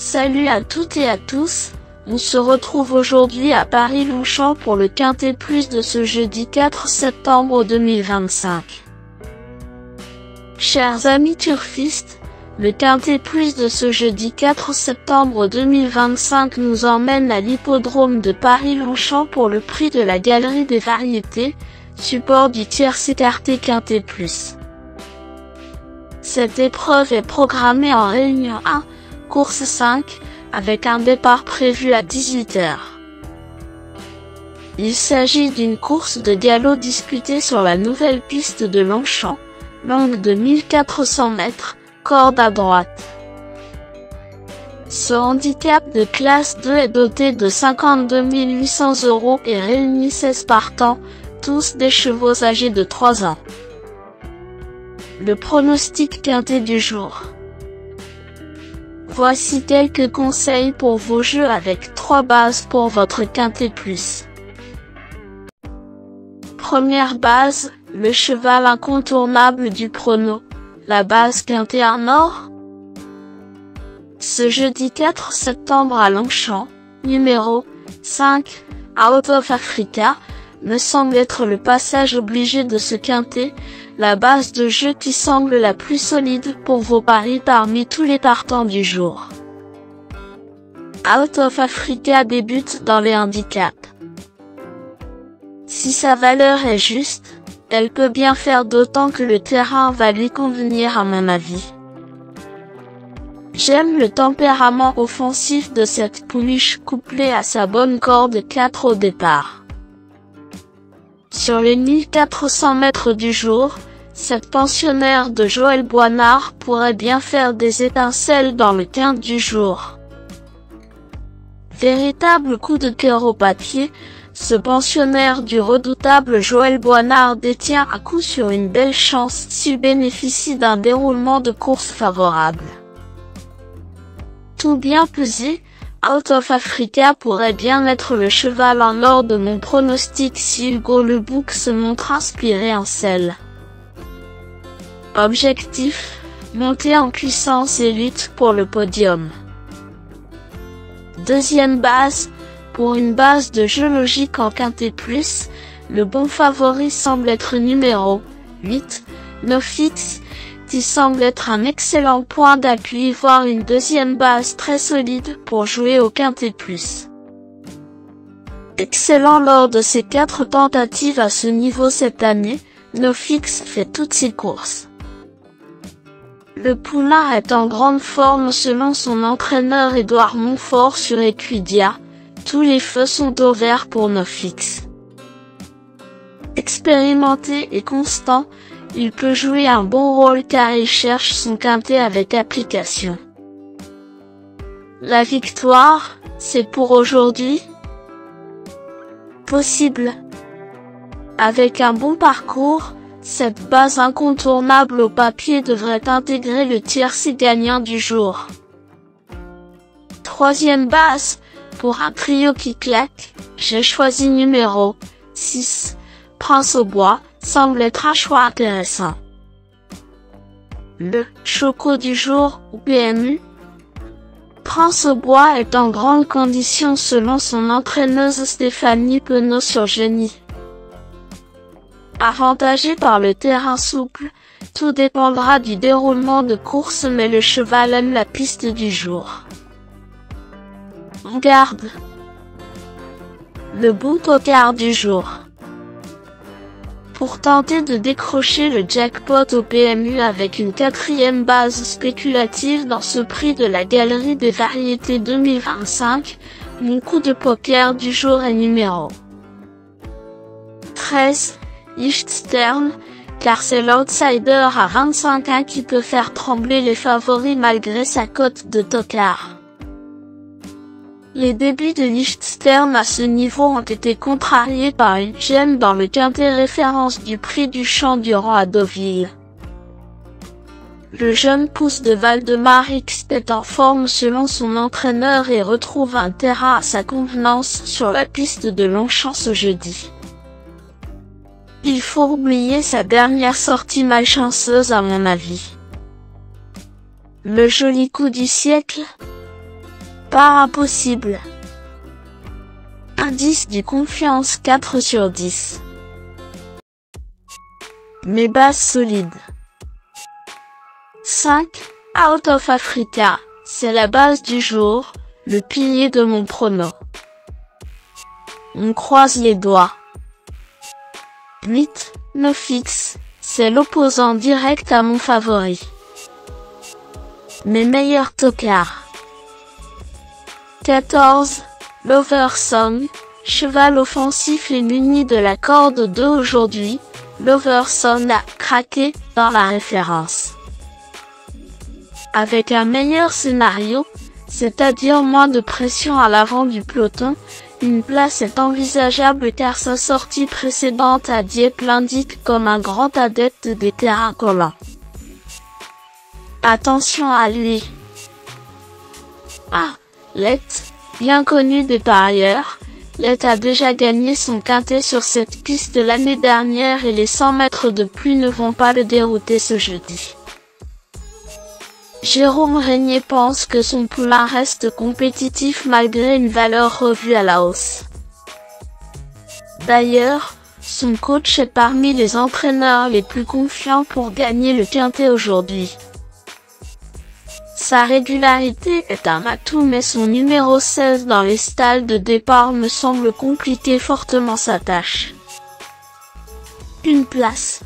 Salut à toutes et à tous, on se retrouve aujourd'hui à Paris-Longchamp pour le Quintet Plus de ce jeudi 4 septembre 2025. Chers amis turfistes, le Quintet Plus de ce jeudi 4 septembre 2025 nous emmène à l'hippodrome de Paris-Longchamp pour le prix de la Galerie des Variétés, support du tiercé écarté Quintet Plus. Cette épreuve est programmée en Réunion 1, course 5, avec un départ prévu à 18 h. Il s'agit d'une course de galop disputée sur la nouvelle piste de Longchamp, longue de 1400 mètres, corde à droite. Ce handicap de classe 2 est doté de 52 800 € et réunit 16 partants, tous des chevaux âgés de 3 ans. Le pronostic quintet du jour. Voici quelques conseils pour vos jeux avec 3 bases pour votre Quintet Plus. Première base, le cheval incontournable du prono, la base Quintet en or. Ce jeudi 4 septembre à Longchamp, numéro 5, Out of Africa, me semble être le passage obligé de ce quintet, la base de jeu qui semble la plus solide pour vos paris parmi tous les partants du jour. Out of Africa débute dans les handicaps. Si sa valeur est juste, elle peut bien faire d'autant que le terrain va lui convenir à mon avis. J'aime le tempérament offensif de cette pouliche couplé à sa bonne corde 4 au départ. Sur les 1400 mètres du jour, cette pensionnaire de Joël Boinard pourrait bien faire des étincelles dans le quinte du jour. Véritable coup de cœur au papier, ce pensionnaire du redoutable Joël Boinard détient à coup sûr une belle chance s'il bénéficie d'un déroulement de course favorable. Tout bien pesé, Out of Africa pourrait bien être le cheval en or de mon pronostic si Hugo Le Bouc se montre inspiré en selle. Objectif, monter en puissance et lutte pour le podium. Deuxième base, pour une base de jeu logique en Quintet Plus, le bon favori semble être numéro 8, NoFX, qui semble être un excellent point d'appui voire une deuxième base très solide pour jouer au Quintet Plus. Excellent lors de ses 4 tentatives à ce niveau cette année, NoFX fait toutes ses courses. Le poulain est en grande forme selon son entraîneur Édouard Montfort sur Equidia, tous les feux sont au vert pour NoFX. Expérimenté et constant, il peut jouer un bon rôle car il cherche son quintet avec application. La victoire, c'est pour aujourd'hui? Possible. Avec un bon parcours, cette base incontournable au papier devrait intégrer le tiercé gagnant du jour. Troisième base, pour un trio qui claque, j'ai choisi numéro 6, Prince au Bois, semble être un choix intéressant. Le choco du jour ou PMU. Prince au Bois est en grande condition selon son entraîneuse Stéphanie Penaud sur Génie. Avantagé par le terrain souple, tout dépendra du déroulement de course mais le cheval aime la piste du jour. Garde. Le bout au quart du jour. Pour tenter de décrocher le jackpot au PMU avec une 4e base spéculative dans ce prix de la Galerie des Variétés 2025, mon coup de poker du jour est numéro 13, Lichtstern, car c'est l'outsider à 25 qui peut faire trembler les favoris malgré sa cote de tocard. Les débuts de Lichtstern à ce niveau ont été contrariés par une gemme dans le quintet référence du prix du Champ du Roi à Deauville. Le jeune pousse de Valdemar X est en forme selon son entraîneur et retrouve un terrain à sa convenance sur la piste de Longchamp ce jeudi. Il faut oublier sa dernière sortie malchanceuse à mon avis. Le joli coup du siècle. pas impossible. Indice de confiance 4 sur 10. Mes bases solides. 5. Out of Africa, c'est la base du jour, le pilier de mon prono. On croise les doigts. 8. No Fix, c'est l'opposant direct à mon favori. Mes meilleurs tocards. 14. Lover Song, cheval offensif et muni de la corde 2 aujourd'hui, Lover Song a craqué dans la référence. Avec un meilleur scénario, c'est-à-dire moins de pression à l'avant du peloton, une place est envisageable car sa sortie précédente à Dieppe l'indique comme un grand adepte des terrains communs. Attention à lui. Let, bien connu des parieurs, Let a déjà gagné son quintet sur cette piste l'année dernière et les 100 mètres de pluie ne vont pas le dérouter ce jeudi. Jérôme Régnier pense que son poulain reste compétitif malgré une valeur revue à la hausse. D'ailleurs, son coach est parmi les entraîneurs les plus confiants pour gagner le quintet aujourd'hui. Sa régularité est un atout mais son numéro 16 dans les stalles de départ me semble compliquer fortement sa tâche. Une place.